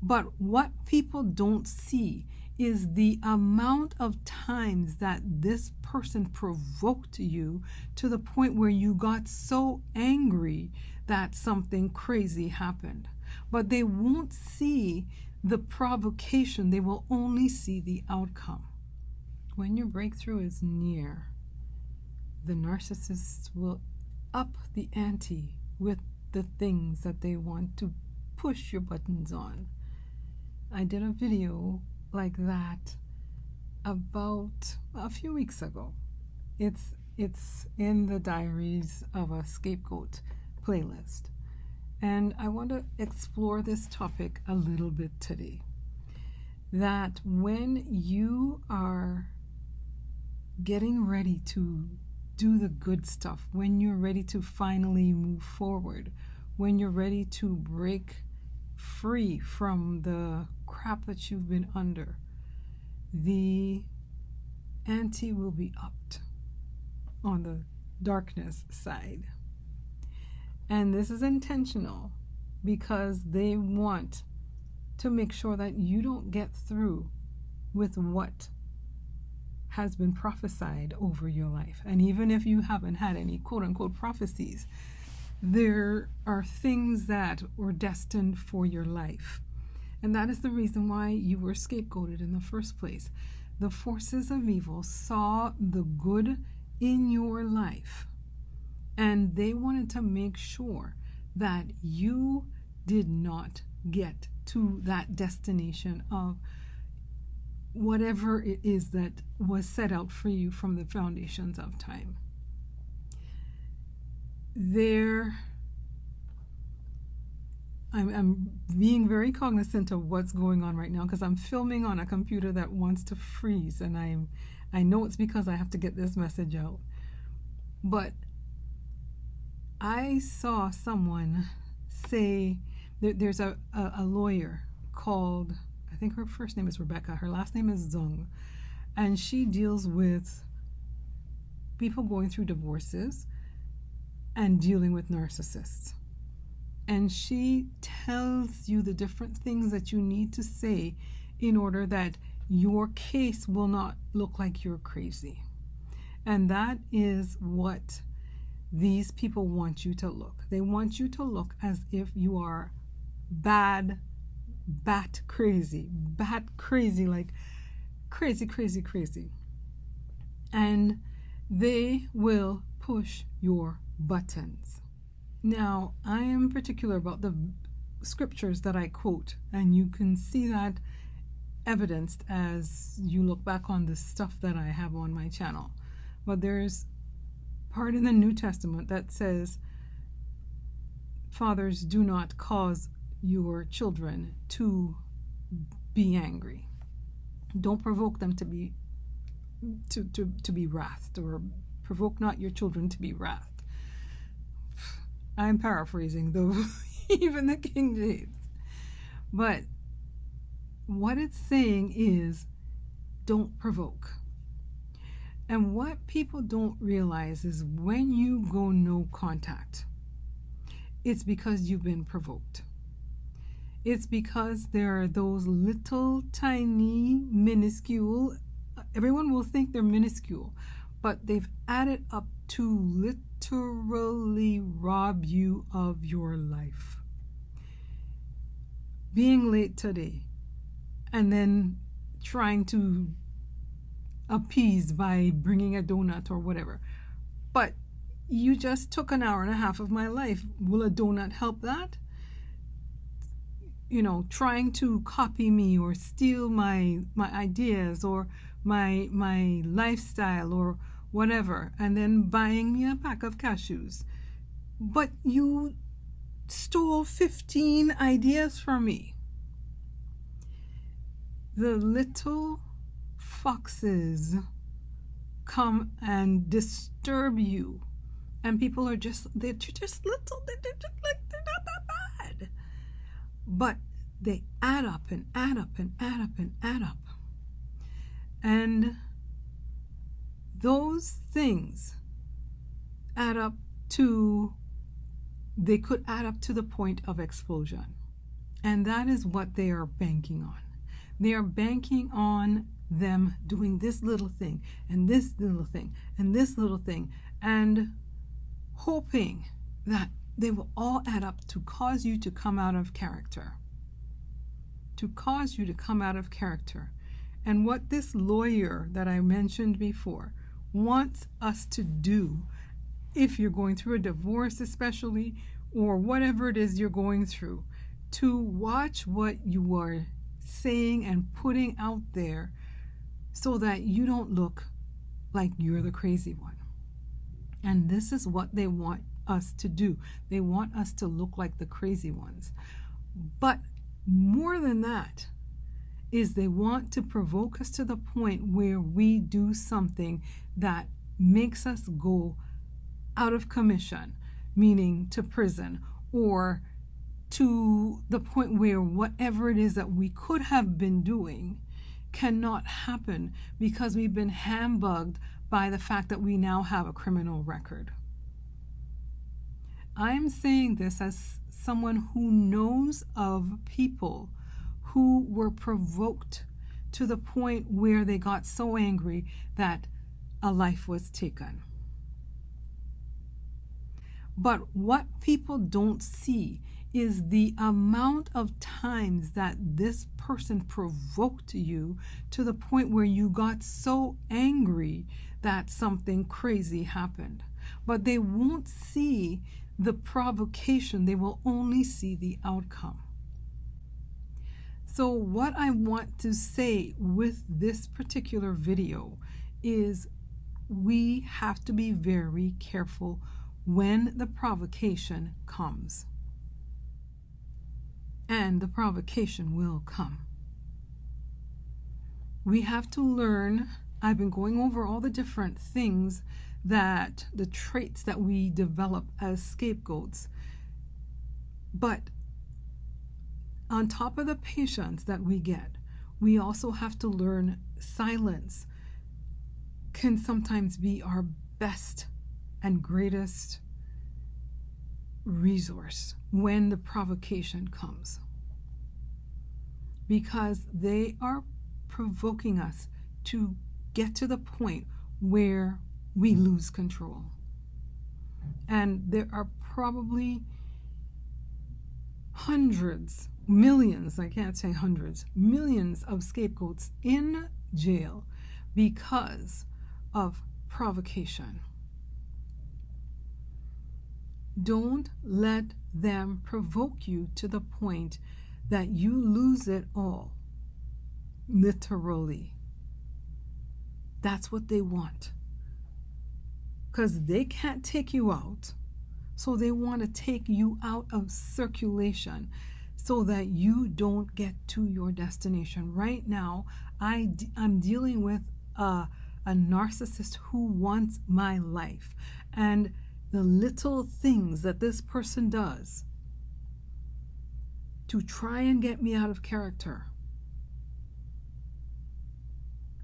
But what people don't see is the amount of times that this person provoked you to the point where you got so angry that something crazy happened. But they won't see the provocation, they will only see the outcome. When your breakthrough is near, the narcissist will up the ante with the things that they want to push your buttons on. I did a video like that about a few weeks ago. It's in the Diaries of a Scapegoat playlist. And I want to explore this topic a little bit today. That when you are getting ready to do the good stuff, when you're ready to finally move forward, when you're ready to break free from the crap that you've been under, the ante will be upped on the darkness side. And this is intentional because they want to make sure that you don't get through with what has been prophesied over your life. And even if you haven't had any quote-unquote prophecies, there are things that were destined for your life. And that is the reason why you were scapegoated in the first place. The forces of evil saw the good in your life, and they wanted to make sure that you did not get to that destination of whatever it is that was set out for you from the foundations of time. I'm being very cognizant of what's going on right now because I'm filming on a computer that wants to freeze, and I know it's because I have to get this message out. But I saw someone say there's a lawyer called, I think her first name is Rebecca, her last name is Zung, and she deals with people going through divorces and dealing with narcissists. And she tells you the different things that you need to say in order that your case will not look like you're crazy. And that is what these people want you to look. They want you to look as if you are bat crazy, like crazy. And they will push your buttons. Now, I am particular about the scriptures that I quote, and you can see that evidenced as you look back on the stuff that I have on my channel. But there's part in the New Testament that says, fathers, do not cause your children to be angry. Don't provoke them to be wrathed, or provoke not your children to be wrathed. I'm paraphrasing, though, even the King James. But what it's saying is, don't provoke. And what people don't realize is when you go no contact, it's because you've been provoked. It's because there are those little tiny minuscule, everyone will think they're minuscule, but they've added up to literally rob you of your life. Being late today and then trying to appease by bringing a donut or whatever. But you just took an hour and a half of my life. Will a donut help that? You know, trying to copy me or steal my ideas or my lifestyle or whatever, and then buying me a pack of cashews. But you stole 15 ideas from me. The little foxes come and disturb you, and people are they're just little, they're not that bad, but they add up and add up and add up and add up. And those things they could add up to the point of explosion. And that is what they are banking on. They are banking on them doing this little thing and this little thing and this little thing, and hoping that they will all add up to cause you to come out of character. To cause you to come out of character. And what this lawyer that I mentioned before wants us to do, if you're going through a divorce especially, or whatever it is you're going through, to watch what you are saying and putting out there so that you don't look like you're the crazy one. And this is what they want us to do. They want us to look like the crazy ones. But more than that is they want to provoke us to the point where we do something that makes us go out of commission, meaning to prison, or to the point where whatever it is that we could have been doing cannot happen because we've been hambugged by the fact that we now have a criminal record. I'm saying this as someone who knows of people who were provoked to the point where they got so angry that a life was taken. But what people don't see is the amount of times that this person provoked you to the point where you got so angry that something crazy happened. But they won't see the provocation, they will only see the outcome. So what I want to say with this particular video is we have to be very careful when the provocation comes. And the provocation will come. We have to learn. I've been going over all the different things that the traits that we develop as scapegoats. But on top of the patience that we get, we also have to learn silence can sometimes be our best and greatest resource when the provocation comes, because they are provoking us to get to the point where we lose control. And there are probably hundreds, millions, I can't say hundreds, millions of scapegoats in jail because of provocation. Don't let them provoke you to the point that you lose it all. Literally. That's what they want. Because they can't take you out. So they want to take you out of circulation so that you don't get to your destination. Right now, I'm dealing with a narcissist who wants my life. And the little things that this person does to try and get me out of character,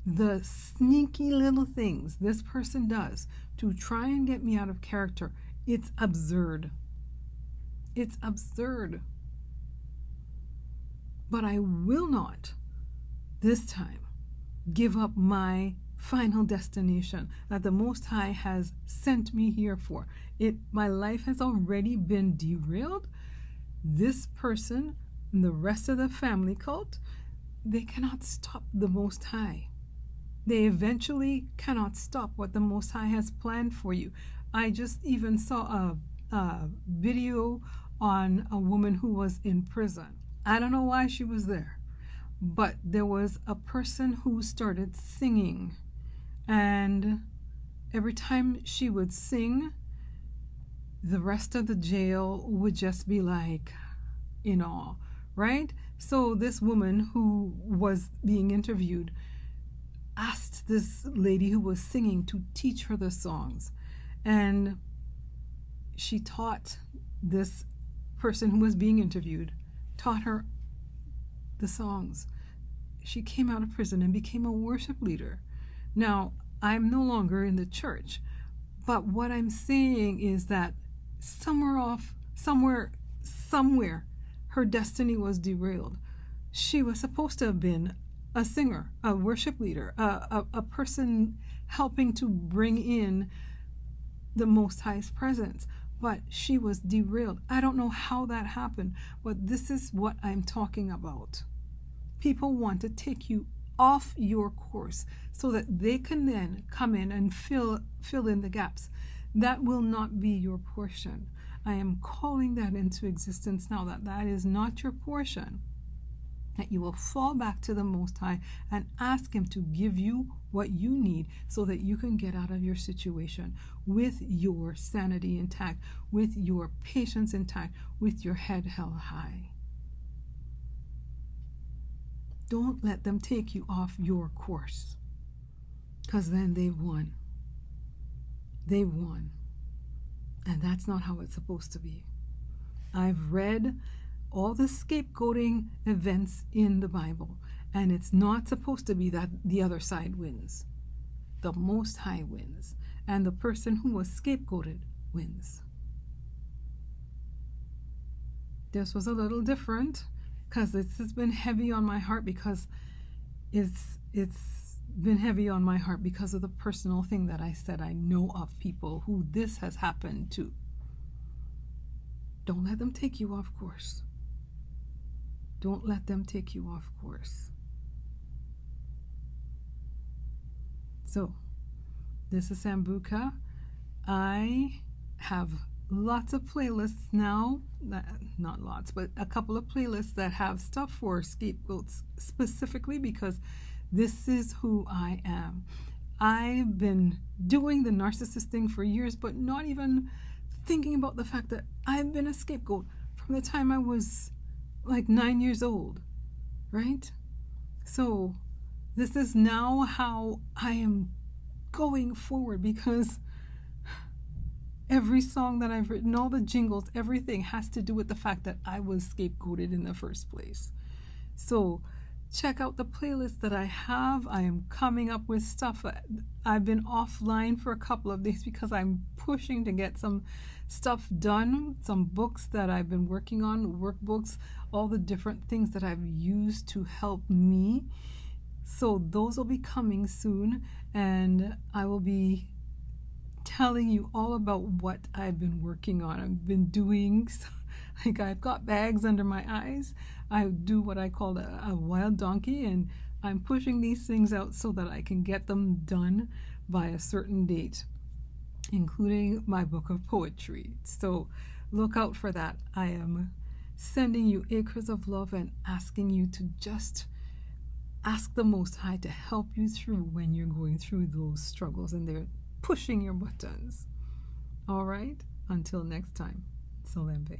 the sneaky little things this person does to try and get me out of character, it's absurd. It's absurd. But I will not, this time, give up my final destination that the Most High has sent me here for. My life has already been derailed. This person and the rest of the family cult, they cannot stop the Most High. They eventually cannot stop what the Most High has planned for you. I just even saw a video on a woman who was in prison. I don't know why she was there, but there was a person who started singing, and every time she would sing, the rest of the jail would just be like in awe, right? So this woman who was being interviewed asked this lady who was singing to teach her the songs, and she taught this person who was being interviewed, taught her the songs. She came out of prison and became a worship leader. Now, I'm no longer in the church, but what I'm saying is that somewhere, her destiny was derailed. She was supposed to have been a singer, a worship leader, a person helping to bring in the Most High's presence, but she was derailed. I don't know how that happened, but this is what I'm talking about. People want to take you off your course so that they can then come in and fill in the gaps. That will not be your portion. I am calling that into existence now, that is not your portion. That you will fall back to the Most High and ask Him to give you what you need so that you can get out of your situation with your sanity intact, with your patience intact, with your head held high. Don't let them take you off your course, because then they won. They won. And that's not how it's supposed to be. I've read all the scapegoating events in the Bible, and it's not supposed to be that the other side wins. The Most High wins, and the person who was scapegoated wins. This was a little different because this has been heavy on my heart, because it's been heavy on my heart because of the personal thing that I said. I know of people who this has happened to. Don't let them take you off course. Don't let them take you off course. So, this is Sambuka. I have lots of playlists now, not lots, but a couple of playlists that have stuff for scapegoats specifically, because this is who I am. I've been doing the narcissist thing for years, but not even thinking about the fact that I've been a scapegoat from the time I was like 9 years old, right? So this is now how I am going forward, because every song that I've written, all the jingles, everything has to do with the fact that I was scapegoated in the first place. So check out the playlist that I have. I am coming up with stuff. I've been offline for a couple of days because I'm pushing to get some stuff done, some books that I've been working on, workbooks, all the different things that I've used to help me. So those will be coming soon, and I will be telling you all about what I've been working on. I've been doing, like, I've got bags under my eyes. I do what I call a wild donkey, and I'm pushing these things out so that I can get them done by a certain date, including my book of poetry. So look out for that. I am sending you acres of love and asking you to just ask the Most High to help you through when you're going through those struggles and they're pushing your buttons. All right? Until next time. Solembe.